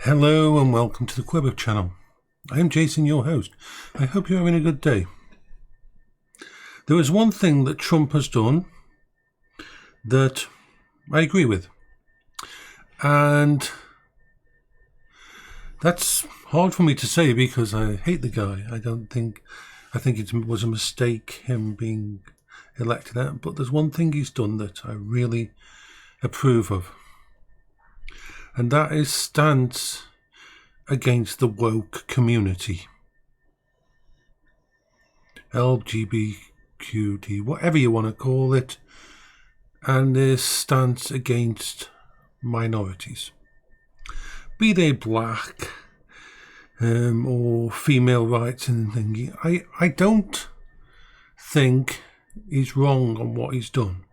Hello and welcome to the Quiver channel. I am Jason, your host. I hope you're having a good day. There is one thing that Trump has done that I agree with, and that's hard for me to say because I hate the guy. I think it was a mistake him being elected out, but there's one thing he's done that I really approve of, and that is stance against the woke community. LGBTQD, whatever you want to call it, and his stance against minorities. Be they black or female rights and things. I don't think he's wrong on what he's done.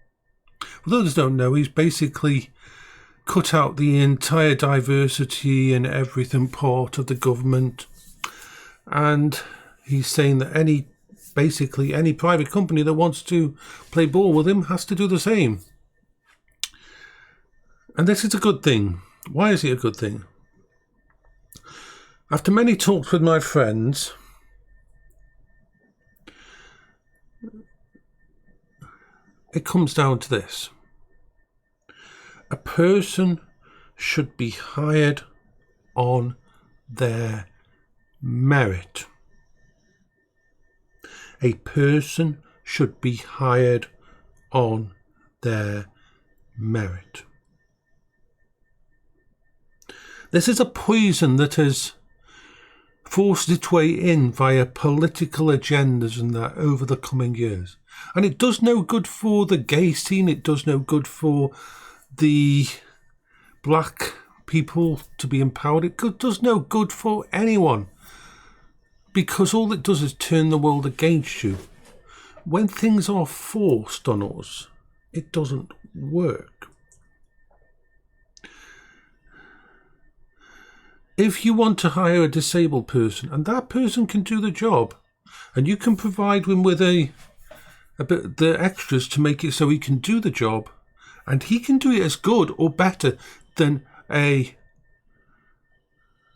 For those who don't know, he's basically cut out the entire diversity and everything part of the government, and he's saying that any private company that wants to play ball with him has to do the same. And this is a good thing. Why is it a good thing? After many talks with my friends, it comes down to this. A person should be hired on their merit. A person should be hired on their merit. This is a poison that has forced its way in via political agendas and that over the coming years. And it does no good for the gay scene, it does no good for the black people to be empowered. It does no good for anyone, because all it does is turn the world against you. When things are forced on us, it doesn't work. If you want to hire a disabled person and that person can do the job, and you can provide him with a bit the extras to make it so he can do the job, and he can do it as good or better than a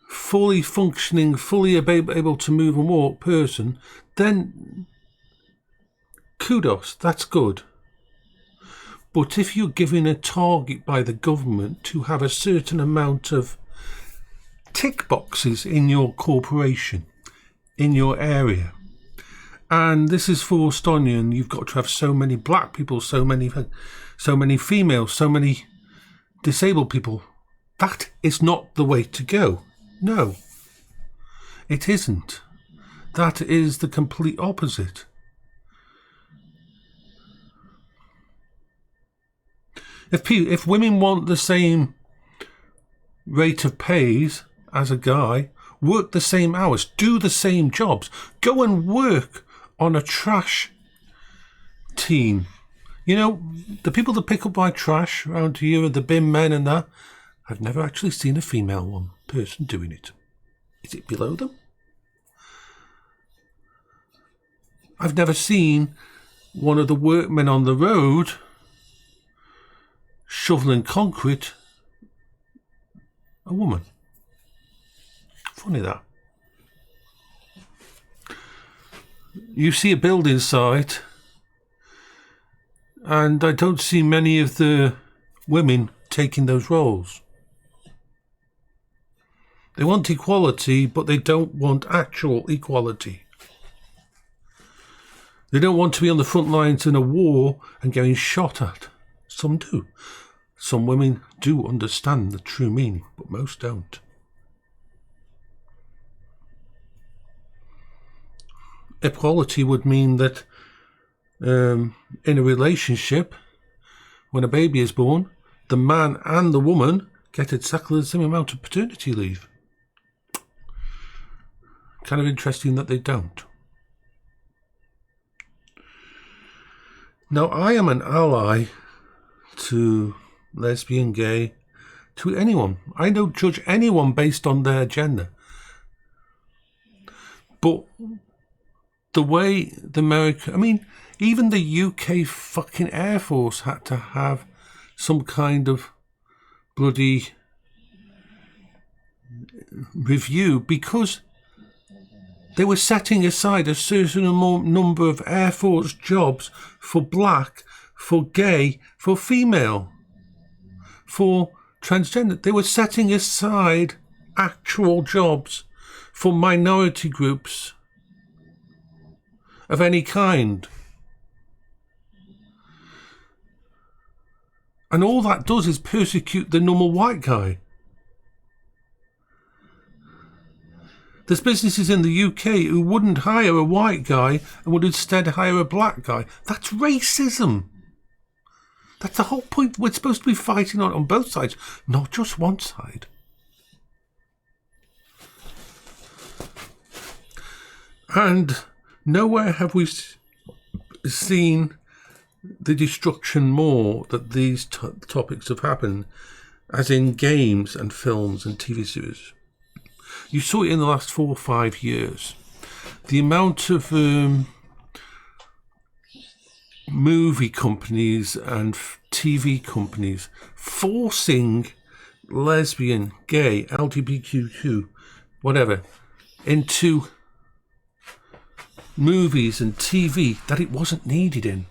fully functioning, fully able to move and walk person, then kudos, that's good. But if you're given a target by the government to have a certain amount of tick boxes in your corporation, in your area, and this is forced on you, and you've got to have so many black people, so many females, so many disabled people. That is not the way to go. No, it isn't. That is the complete opposite. If women want the same rate of pays as a guy, work the same hours, do the same jobs, go and work on a trash team. You know, the people that pick up my trash around here, the bin men and that, I've never actually seen a female person doing it. Is it below them? I've never seen one of the workmen on the road shoveling concrete a woman. Funny that. You see a building site, and I don't see many of the women taking those roles. They want equality, but they don't want actual equality. They don't want to be on the front lines in a war and getting shot at. Some do. Some women do understand the true meaning, but most don't. Equality would mean that in a relationship, when a baby is born, the man and the woman get exactly the same amount of paternity leave. Kind of interesting that they don't. Now, I am an ally to lesbian, gay, to anyone. I don't judge anyone based on their gender. But the way even the UK fucking Air Force had to have some kind of bloody review because they were setting aside a certain number of Air Force jobs for black, for gay, for female, for transgender. They were setting aside actual jobs for minority groups of any kind. And all that does is persecute the normal white guy. There's businesses in the UK who wouldn't hire a white guy and would instead hire a black guy. That's racism. That's the whole point. We're supposed to be fighting on both sides, not just one side. And nowhere have we seen the destruction more that these topics have happened, as in games and films and TV series. You saw it in the last 4 or 5 years. The amount of movie companies and TV companies forcing lesbian, gay, LGBTQ, whatever, into movies and TV that it wasn't needed in.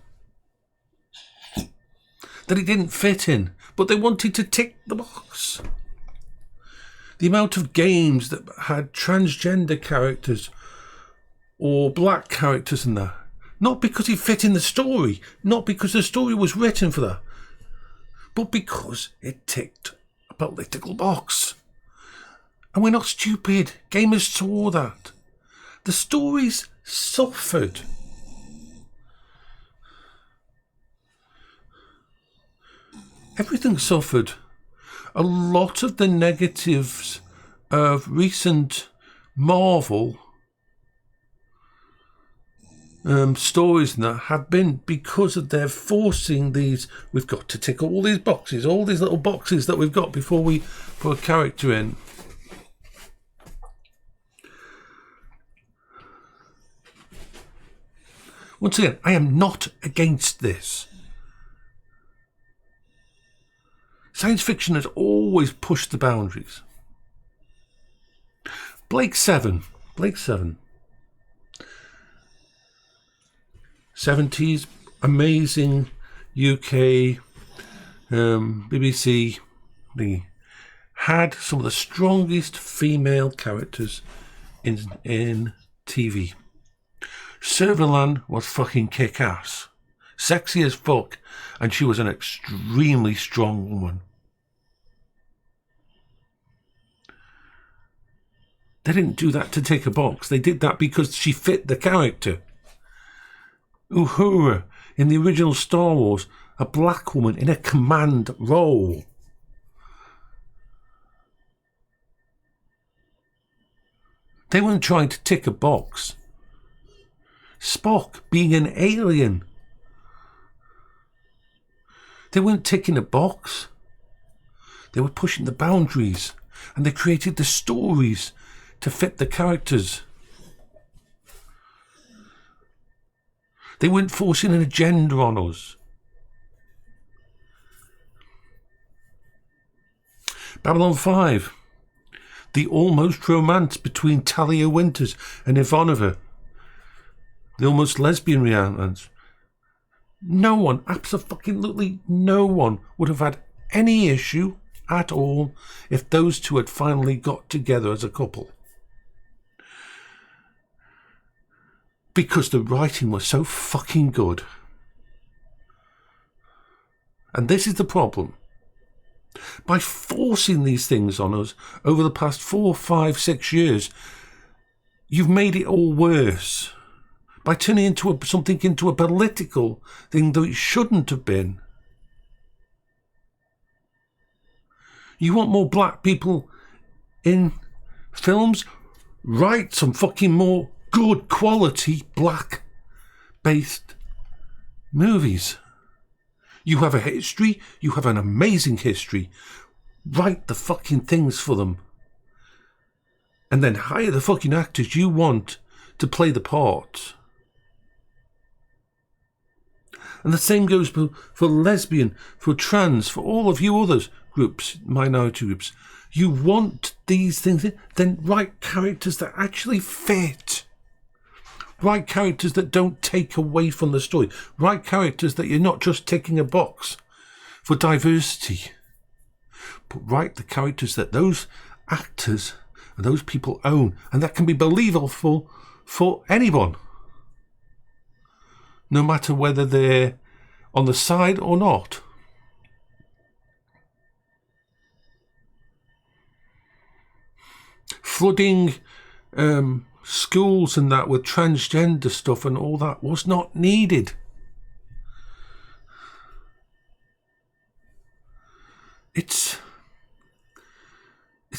That it didn't fit in, but they wanted to tick the box. The amount of games that had transgender characters or black characters in there, not because it fit in the story, not because the story was written for that, but because it ticked a political box. And we're not stupid. Gamers saw that. The stories suffered. Everything suffered. A lot of the negatives of recent Marvel stories and that have been because of their forcing these. We've got to tick all these boxes, all these little boxes that we've got before we put a character in. Once again, I am not against this. Science fiction has always pushed the boundaries. Blake 7. 70s, amazing UK, BBC thingy. Had some of the strongest female characters in TV. Servalan was fucking kick-ass. Sexy as fuck. And she was an extremely strong woman. They didn't do that to tick a box. They did that because she fit the character. Uhura, in the original Star Wars, a black woman in a command role. They weren't trying to tick a box. Spock being an alien. They weren't ticking a box. They were pushing the boundaries, and they created the stories to fit the characters. They weren't forcing an agenda on us. Babylon 5. The almost romance between Talia Winters and Ivanova. The almost lesbian romance. No one, absolutely no one, would have had any issue at all if those two had finally got together as a couple. Because the writing was so fucking good. And this is the problem. By forcing these things on us over the past 4, 5, 6 years, you've made it all worse. By turning something into a political thing that it shouldn't have been. You want more black people in films? Write some fucking more good quality black-based movies. You have a history. You have an amazing history. Write the fucking things for them. And then hire the fucking actors you want to play the parts. And the same goes for lesbian, for trans, for all of you other groups, minority groups. You want these things in, then write characters that actually fit. Write characters that don't take away from the story. Write characters that you're not just ticking a box for diversity. But write the characters that those actors and those people own, and that can be believable for anyone. No matter whether they're on the side or not. Flooding schools and that with transgender stuff and all that was not needed. It's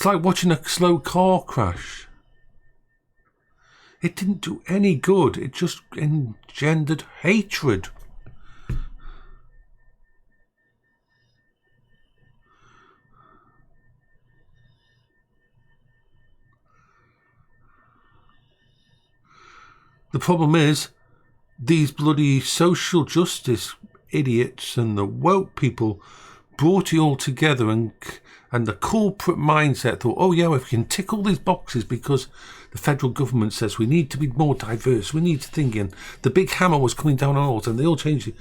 like watching a slow car crash. It didn't do any good. It just engendered hatred. The problem is, these bloody social justice idiots and the woke people brought it all together, and the corporate mindset thought, oh yeah, we can tick all these boxes because the federal government says we need to be more diverse, we need to think, and the big hammer was coming down on us, and they all changed it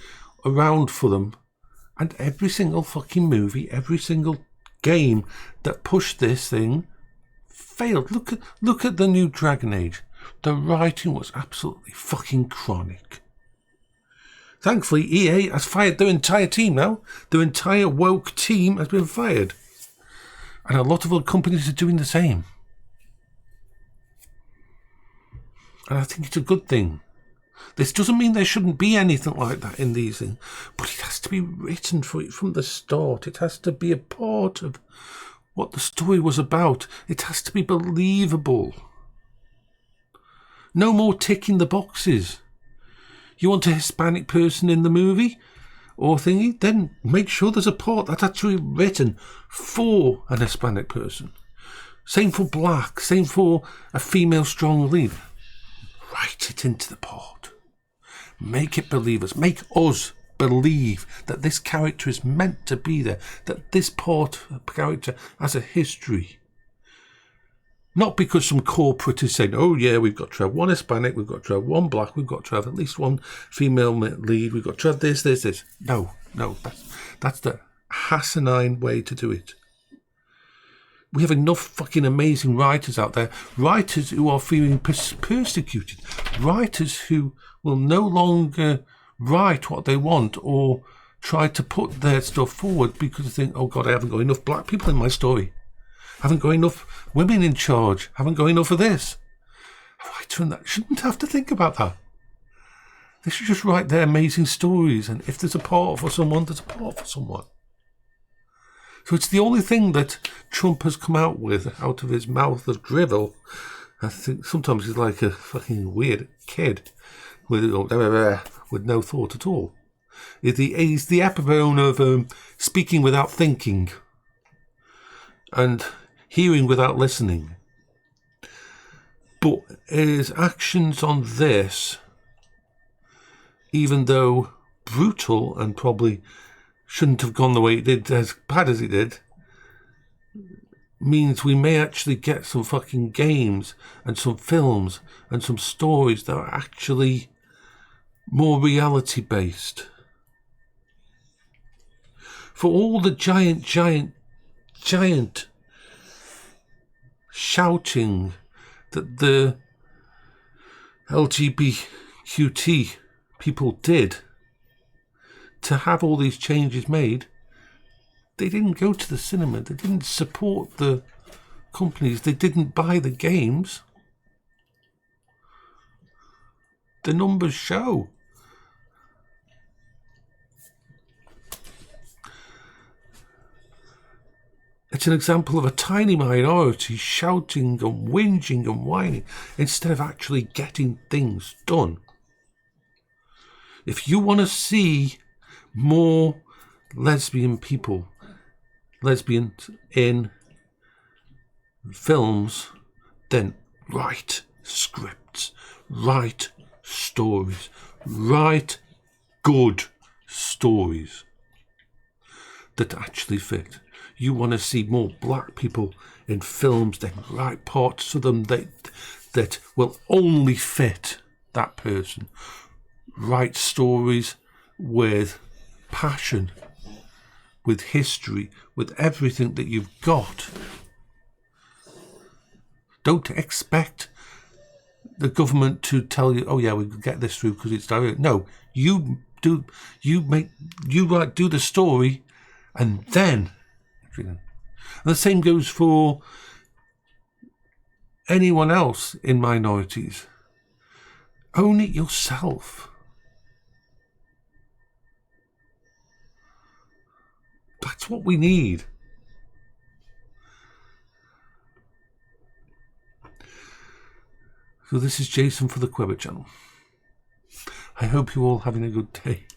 around for them. And every single fucking movie, every single game that pushed this thing failed. Look at the new Dragon Age. The writing was absolutely fucking chronic. Thankfully, EA has fired their entire team now. Their entire woke team has been fired. And a lot of other companies are doing the same. And I think it's a good thing. This doesn't mean there shouldn't be anything like that in these things, but it has to be written for it from the start. It has to be a part of what the story was about. It has to be believable. No more ticking the boxes. You want a Hispanic person in the movie or thingy, then make sure there's a part that's actually written for an Hispanic person. Same for black, same for a female strong lead. Write it into the part. Make it believers. Make us believe that this character is meant to be there, that this part of the character has a history. Not because some corporate is saying, oh yeah, we've got to have one Hispanic, we've got to have one black, we've got to have at least one female lead, we've got to have this. No, that's the asinine way to do it. We have enough fucking amazing writers out there, writers who are feeling persecuted, writers who will no longer write what they want or try to put their stuff forward because they think, oh God, I haven't got enough black people in my story. Haven't got enough women in charge. Haven't got enough of this. A writer and that shouldn't have to think about that. They should just write their amazing stories, and if there's a part for someone, there's a part for someone. So it's the only thing that Trump has come out with out of his mouth of drivel. I think sometimes he's like a fucking weird kid with no thought at all. He's the epitome of speaking without thinking and hearing without listening. But his actions on this, even though brutal and probably shouldn't have gone the way it did, as bad as it did, means we may actually get some fucking games and some films and some stories that are actually more reality based. For all the giant shouting that the LGBTQ people did to have all these changes made, they didn't go to the cinema, they didn't support the companies, they didn't buy the games. The numbers show. It's an example of a tiny minority shouting and whinging and whining instead of actually getting things done. If you want to see more lesbians in films, then write scripts, write stories, write good stories that actually fit. You want to see more black people in films, then write parts of them that will only fit that person. Write stories with passion, with history, with everything that you've got. Don't expect the government to tell you, oh yeah, we can get this through because it's direct. No, you do the story, and then, and the same goes for anyone else in minorities. Own it yourself. That's what we need. So this is Jason for the Quebec channel. I hope you're all having a good day.